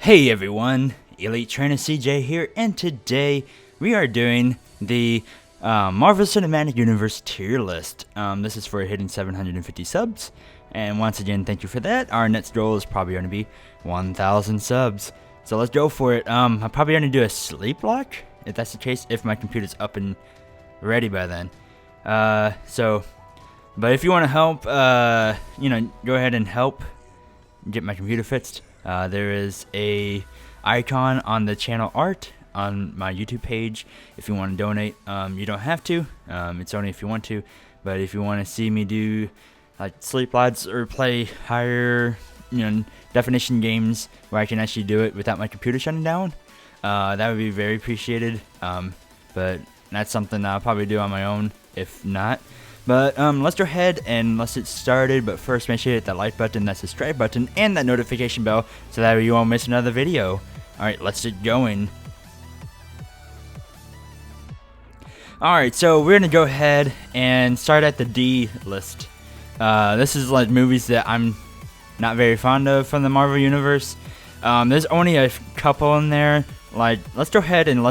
Hey everyone, Elite Trainer CJ here, and today we are doing the Marvel Cinematic Universe tier list. This is for hitting 750 subs, and once again, thank you for that. Our next goal is probably going to be 1,000 subs, so let's go for it. I'm probably going to do a sleep lock, if that's the case, if my computer's up and ready by then. But if you want to help, go ahead and help get my computer fixed. There is a icon on the channel art on my YouTube page. If you want to donate, you don't have to. It's only if you want to. But if you want to see me do like sleep lots or play higher, definition games where I can actually do it without my computer shutting down, that would be very appreciated. But that's something I'll probably do on my own if not. But let's go ahead and let's get started. But first, make sure you hit that like button, that subscribe button, and that notification bell so that you won't miss another video. Alright, let's get going. Alright, so we're going to go ahead and start at the D list. This is like movies that I'm not very fond of from the Marvel Universe. There's only a couple in there. Like, let's go ahead and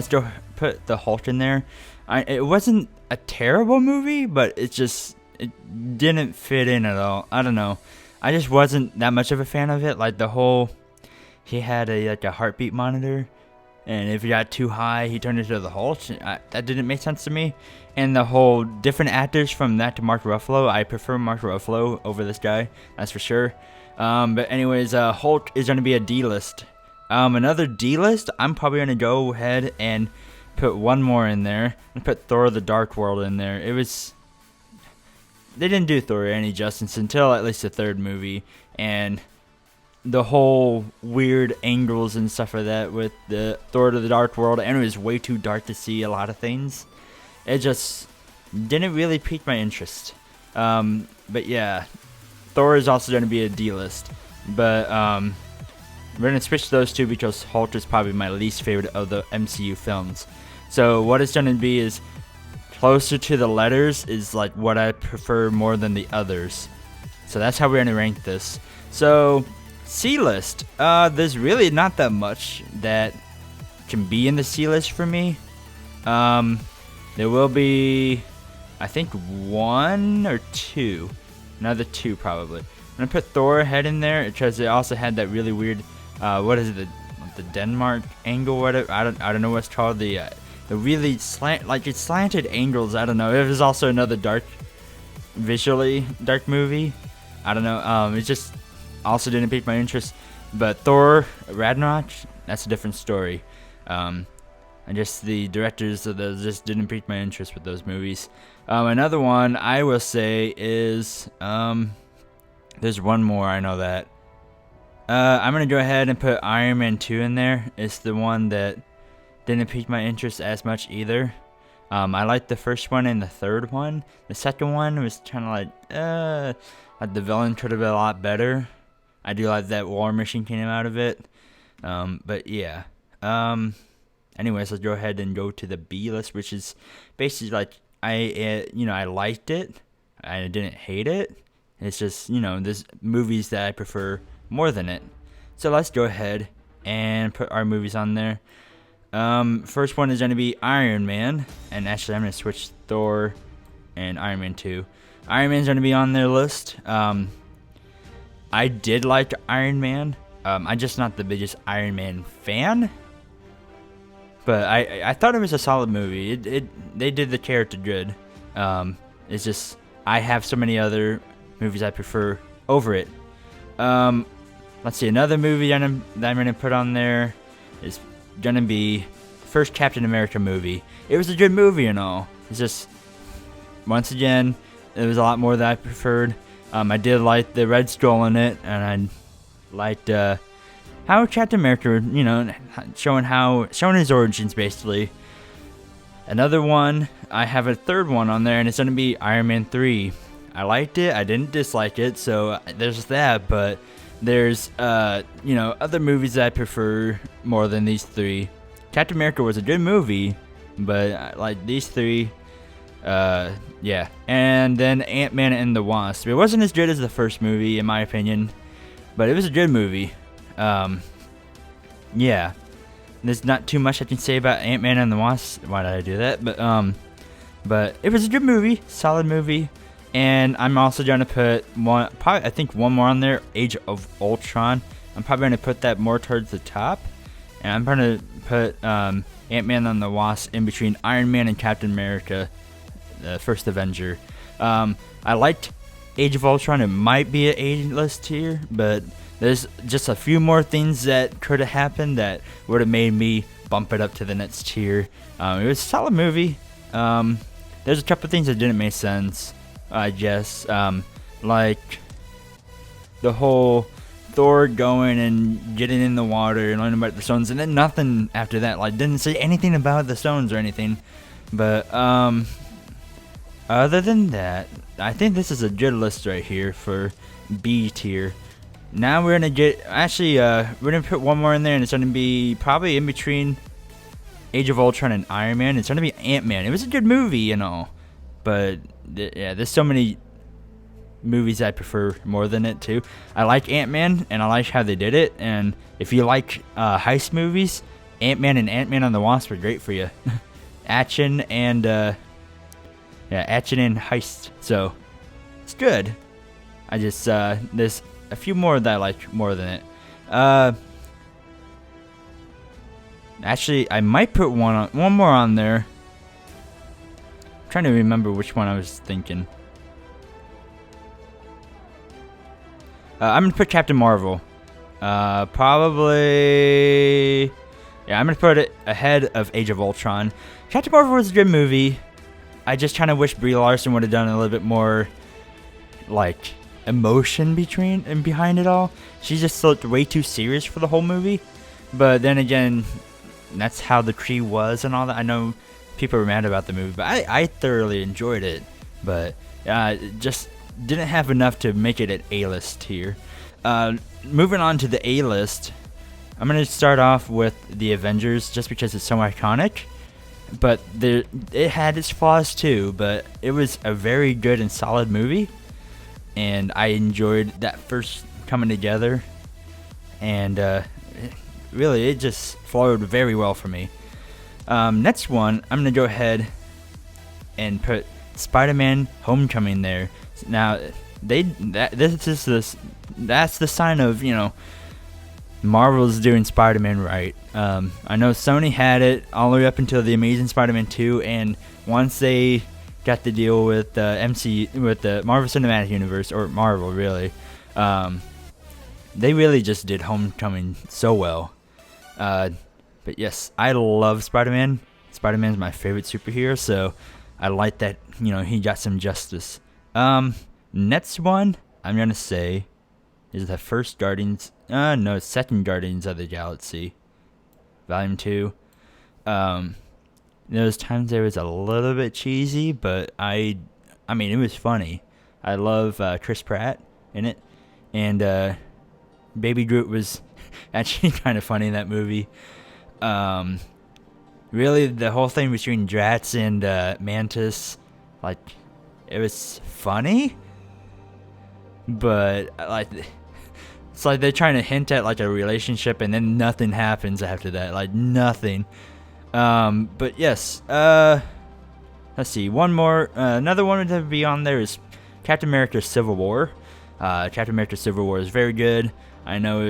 put the Hulk in there. It wasn't a terrible movie, but it didn't fit in at all. I don't know. I just wasn't that much of a fan of it. Like he had a heartbeat monitor, and if he got too high, he turned into the Hulk. That didn't make sense to me. And the whole different actors from that to Mark Ruffalo, I prefer Mark Ruffalo over this guy. That's for sure. But anyways, Hulk is going to be a D list. Another D list. I'm probably going to go ahead and put one more in there and put Thor: The Dark World in there. They didn't do Thor any justice until at least the third movie, and the whole weird angles and stuff like that with the Thor: The Dark World, and it was way too dark to see a lot of things. It just didn't really pique my interest. But yeah, Thor is also going to be a D list, but we're going to switch those two because Hulk is probably my least favorite of the MCU films. So what it's going to be is closer to the letters is like what I prefer more than the others. So that's how we're going to rank this. So C list, there's really not that much that can be in the C list for me. There will be, I think, one or two. Another two probably. I'm going to put Thor ahead in there because it also had that really weird, what is it, the Denmark angle, whatever. I don't know what's called, the really slanted angles. I don't know. It was also another visually dark movie. I don't know. It just also didn't pique my interest. But Thor Ragnarok, that's a different story. And just the directors of those just didn't pique my interest with those movies. Another one I will say is there's one more. I know that. I'm gonna go ahead and put Iron Man 2 in there. It's the one that didn't pique my interest as much either. I liked the first one and the third one. The second one was kind of like the villain could have been a lot better. I do like that War Machine came out of it. But yeah. Anyways, let's go ahead and go to the B list, which is basically like I liked it. I didn't hate it. It's just, there's movies that I prefer more than it. So let's go ahead and put our movies on there. First one is going to be Iron Man, and actually I'm going to switch Thor and Iron Man 2. Iron Man's going to be on their list. I did like Iron Man. I'm just not the biggest Iron Man fan, but I thought it was a solid movie. They did the character good. It's just I have so many other movies I prefer over it. Let's see, another movie that I'm going to put on there is going to be the first Captain America movie. It was a good movie and all. It's just, once again, it was a lot more that I preferred. I did like the Red Skull in it, and I liked how Captain America, showing his origins basically. Another one, I have a third one on there, and it's going to be Iron Man 3. I liked it. I didn't dislike it, so there's that. But there's, other movies that I prefer more than these three. Captain America was a good movie, but like these three, yeah. And then Ant-Man and the Wasp. It wasn't as good as the first movie, in my opinion, but it was a good movie. yeah, there's not too much I can say about Ant-Man and the Wasp. Why did I do that? But it was a good movie, solid movie. And I'm also going to put I think one more on there, Age of Ultron. I'm probably going to put that more towards the top. And I'm going to put Ant-Man and the Wasp in between Iron Man and Captain America, the first Avenger. I liked Age of Ultron. It might be an A-list tier, but there's just a few more things that could have happened that would have made me bump it up to the next tier. It was a solid movie. There's a couple things that didn't make sense, I guess. Like the whole Thor going and getting in the water and learning about the stones, and then nothing after that. Like, didn't say anything about the stones or anything. But other than that, I think this is a good list right here for B tier. Now we're gonna get we're gonna put one more in there, and it's gonna be probably in between Age of Ultron and Iron Man. It's gonna be Ant-Man. It was a good movie, you know, but yeah, there's so many movies I prefer more than it too. I like Ant-Man, and I like how they did it. And if you like heist movies, Ant-Man and Ant-Man and the Wasp are great for you. Action and action and heist. So it's good. I just there's a few more that I like more than it. Actually, I might put one more on there. I'm trying to remember which one I was thinking. I'm gonna put Captain Marvel. Probably. Yeah, I'm gonna put it ahead of Age of Ultron. Captain Marvel was a good movie. I just kind of wish Brie Larson would have done a little bit more, like, emotion behind it all. She just looked way too serious for the whole movie. But then again, that's how the Kree was and all that. I know people were mad about the movie, but I thoroughly enjoyed it. But just didn't have enough to make it an A-list tier. Moving on to the A-list, I'm going to start off with the Avengers just because it's so iconic. But it had its flaws too, but it was a very good and solid movie. And I enjoyed that first coming together. And really, it just flowed very well for me. Next one, I'm going to go ahead and put Spider-Man Homecoming there. Now, that's the sign of, you know, Marvel's doing Spider-Man right. I know Sony had it all the way up until the Amazing Spider-Man 2, and once they got the deal with the with the Marvel Cinematic Universe, or Marvel really, they really just did Homecoming so well. But yes, I love Spider-Man. Spider-Man's my favorite superhero, so I like that, you know, he got some justice. Next one I'm gonna say is the first Guardians. Second Guardians of the Galaxy, Volume 2. Those times there was a little bit cheesy, but I mean, it was funny. I love Chris Pratt in it, and Baby Groot was actually kind of funny in that movie. Really, the whole thing between Drax and Mantis, like, it was funny, but like, it's like they're trying to hint at like a relationship, and then nothing happens after that, like nothing. But yes, let's see, one more, another one to be on there is Captain America: Civil War. Captain America: Civil War is very good. I know it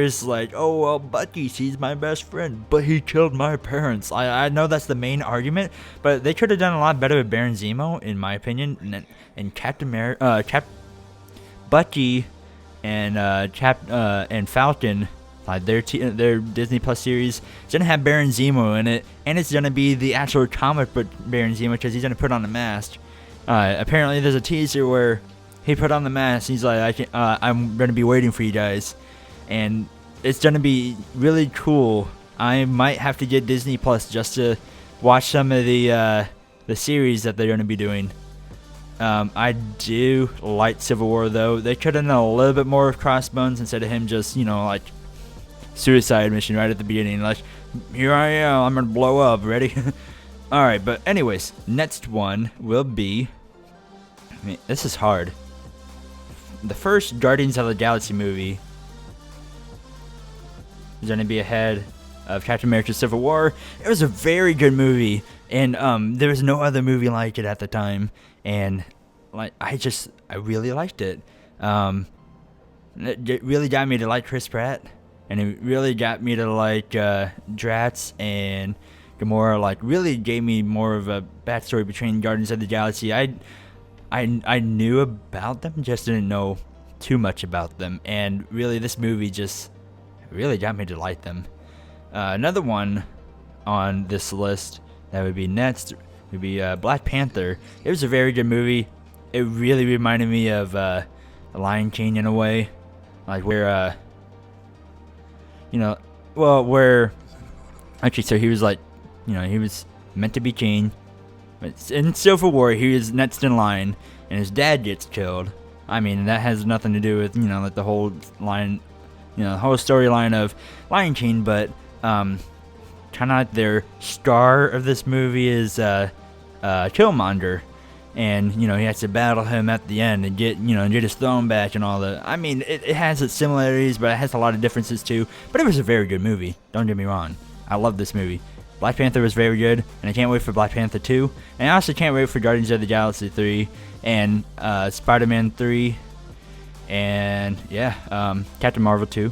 was like, oh, well, Bucky, he's my best friend, but he killed my parents. I know that's the main argument, but they could have done a lot better with Baron Zemo, in my opinion. And Captain America, Bucky, and Falcon, like their Disney Plus series, is gonna have Baron Zemo in it, and it's gonna be the actual comic book Baron Zemo because he's gonna put on a mask. Apparently, there's a teaser where he put on the mask. He's like, I'm gonna be waiting for you guys, and it's gonna be really cool. I might have to get Disney Plus just to watch some of the series that they're gonna be doing. I do like Civil War though. They could have done a little bit more of Crossbones instead of him just, you know, like suicide mission right at the beginning. Like, here I am, I'm gonna blow up. Ready? All right, but anyways, next one will be. I mean, this is hard. The first Guardians of the Galaxy movie. is going to be ahead of Captain America: Civil War. It was a very good movie, and there was no other movie like it at the time, and like I really liked it. It really got me to like Chris Pratt, and it really got me to like Drax and Gamora. Like, really gave me more of a backstory between Guardians of the Galaxy. I knew about them, just didn't know too much about them, and really this movie just really got me to like them. Another one on this list that would be next would be Black Panther. It was a very good movie. It really reminded me of Lion King in a way, like where where actually, so he was like, he was meant to be king, but in Civil War he was next in line, and his dad gets killed. I mean, that has nothing to do with like the whole line, the whole storyline of Lion King, but kind of like their star of this movie is Killmonger, and he has to battle him at the end and get his throne back and all that. I mean, it has its similarities, but it has a lot of differences too. But it was a very good movie. Don't get me wrong. I love this movie. Black Panther was very good, and I can't wait for Black Panther 2. And I also can't wait for Guardians of the Galaxy 3 and Spider-Man 3, and Captain Marvel 2.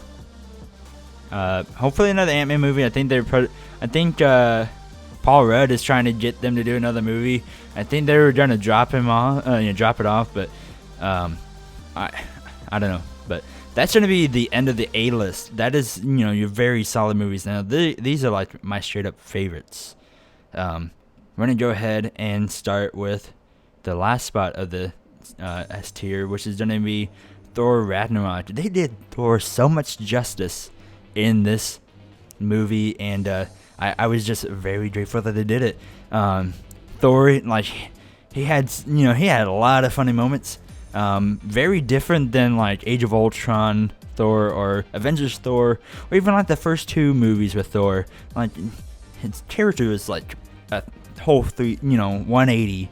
Hopefully another Ant-Man movie. I think Paul Rudd is trying to get them to do another movie. I think they were gonna drop it off, but I don't know. But that's gonna be the end of the A list. That is, your very solid movies. Now these are like my straight up favorites. We're gonna go ahead and start with the last spot of the S tier, which is gonna be Thor Ragnarok. They did Thor so much justice in this movie, and I was just very grateful that they did it. Thor, like, he had a lot of funny moments. Very different than like Age of Ultron Thor or Avengers Thor, or even like the first two movies with Thor. Like, his character was like a whole 180,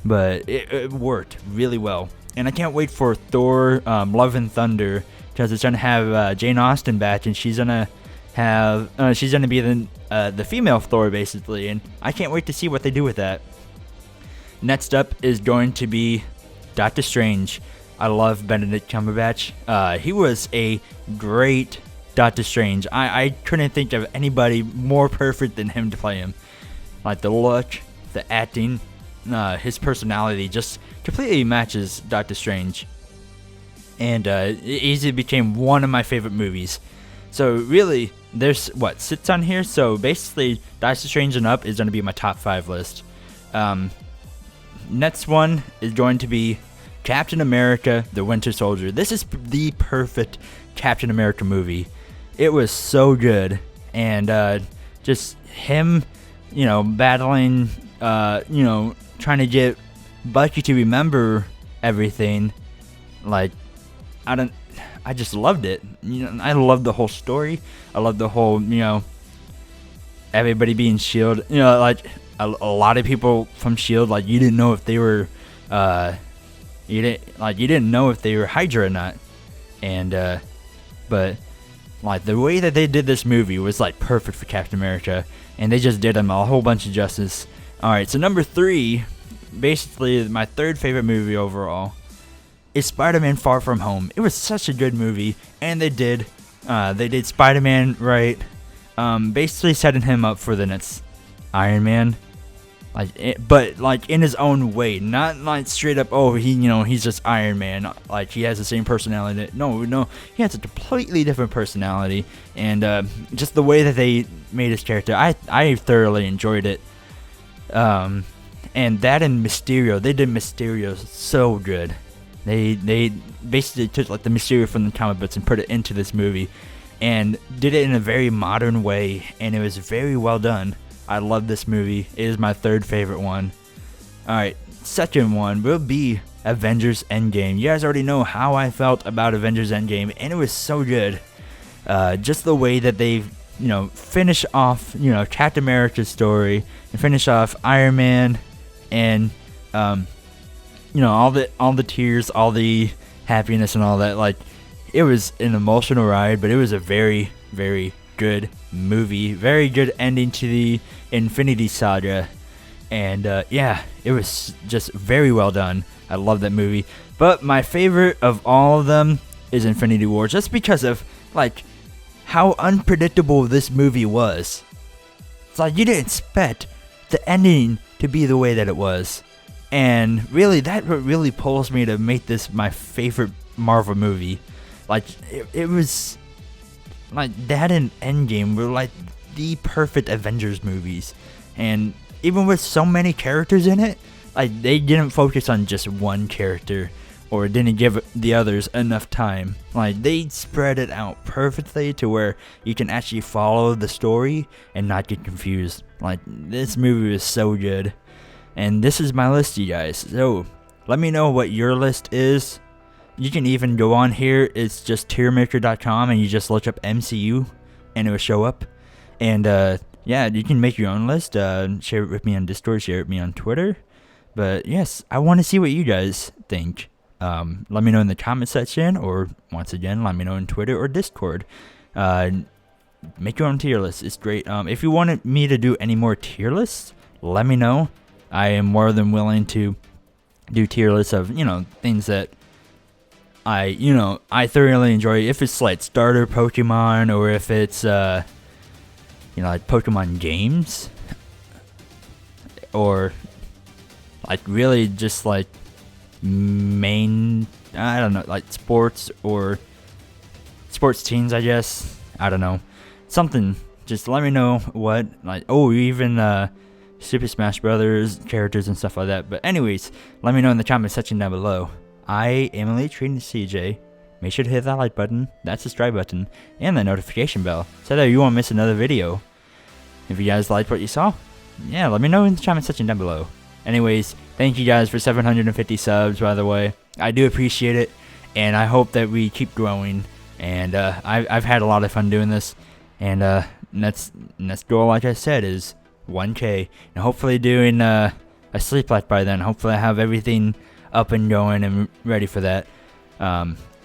but it worked really well. And I can't wait for Thor Love and Thunder, because it's gonna have Jane Austen back, and she's gonna be the female Thor basically, and I can't wait to see what they do with that. Next up is going to be Doctor Strange. I love Benedict Cumberbatch. He was a great Doctor Strange. I couldn't think of anybody more perfect than him to play him. Like, the look, the acting, his personality just completely matches Doctor Strange. And it easily became one of my favorite movies. So really, there's sits on here. So basically, Doctor Strange and up is going to be my top 5 list. Next one is going to be Captain America: The Winter Soldier. This is the perfect Captain America movie. It was so good, and just him, battling, trying to get Bucky to remember everything. Like, I just loved it. I loved the whole story. I loved the whole, everybody being S.H.I.E.L.D. Like, a lot of people from S.H.I.E.L.D., like, you didn't know if they were, you didn't know if they were Hydra or not. And, but, like, the way that they did this movie was, like, perfect for Captain America. And they just did him a whole bunch of justice. Alright, so number 3, basically my third favorite movie overall, is Spider-Man: Far From Home. It was such a good movie, and they did Spider-Man right, basically setting him up for the next Iron Man, but like in his own way, not like straight up, oh, he's just Iron Man, like he has the same personality. No, he has a completely different personality, and just the way that they made his character, I thoroughly enjoyed it. And that and Mysterio, they did Mysterio so good. They basically took like the Mysterio from the comic books and put it into this movie, and did it in a very modern way, and it was very well done. I love this movie. It is my third favorite one. Alright, second one will be Avengers Endgame. You guys already know how I felt about Avengers Endgame, and it was so good. Just the way that they, finish off, Captain America's story, and finish off Iron Man, and all the tears, all the happiness and all that. Like, it was an emotional ride, but it was a very, very good movie. Very good ending to the Infinity Saga. And yeah, it was just very well done. I love that movie. But my favorite of all of them is Infinity War, just because of like how unpredictable this movie was. It's like you didn't expect the ending to be the way that it was. And really, that really pulls me to make this my favorite Marvel movie. Like, it was like that and Endgame were like the perfect Avengers movies. And even with so many characters in it, like they didn't focus on just one character or didn't give the others enough time. Like they spread it out perfectly to where you can actually follow the story and not get confused. Like this movie is so good. And this is my list, you guys. So let me know what your list is. You can even go on here. It's just tiermaker.com and you just look up MCU and it will show up. And yeah, you can make your own list. Share it with me on Discord. Share it with me on Twitter. But yes, I want to see what you guys think. Let me know in the comment section, or once again, let me know on Twitter or Discord. Make your own tier list. It's great. If you wanted me to do any more tier lists, let me know. I am more than willing to do tier lists of, things that I thoroughly enjoy. If it's like starter Pokemon, or if it's, like Pokemon games, or like really just like main, I don't know, like sports or sports teams, I guess. I don't know. Something. Just let me know what, like, even Super Smash Brothers characters and stuff like that. But anyways, let me know in the comment section down below. I am Elite Trading CJ. Make sure to hit that like button, that subscribe button, and the notification bell so that you won't miss another video. If you guys liked what you saw, yeah, let me know in the comment section down below. Anyways, thank you guys for 750 subs, by the way. I do appreciate it, and I hope that we keep growing. And I've had a lot of fun doing this. And next goal, like I said, is 1K. And hopefully doing a sleep life by then. Hopefully I have everything up and going and ready for that.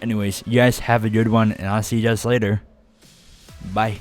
Anyways, you guys have a good one, and I'll see you guys later. Bye.